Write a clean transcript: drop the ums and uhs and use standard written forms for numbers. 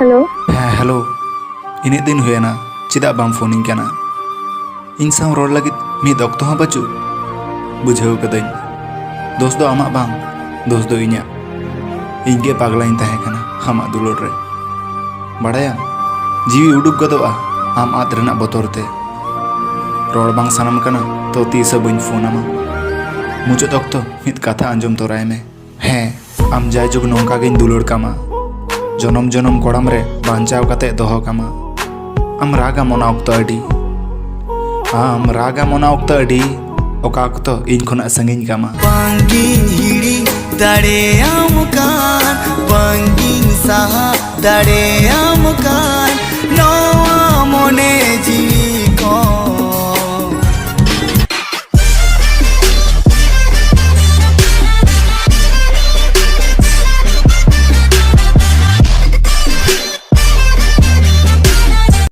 Hello. हाँ hello इन दिन हुएना चिदा balm phoning काना इन साव रोड लगित मिद ऑक्तो हाँ बचू बुझाव कदई दोस्त दो आमा बांग दोस्त दो इन्या इनके पागलाइन तहे कना हमा दुलोड़ रे बड़ाया जीवी उडुक गदोआ आम आद रेना बतौरते रोड बांग सानम कना तो तीस बइन फोन आमा मुचाद ऑक्तो मिद कथा आंजम तोराय में हैं आम जायजुग नौका गिन दुलोड़ कामा जनम जनम कोड़ाम रे बांचाव कते दोहो कामा आम रागा मोना ऑक्तो अडी ओका ऑक्तो इन खोना संगिन कामा बांगिन हिड़ी दाड़ेयाम कान बांगिन साहा दाड़ेयाम कान नवा मोने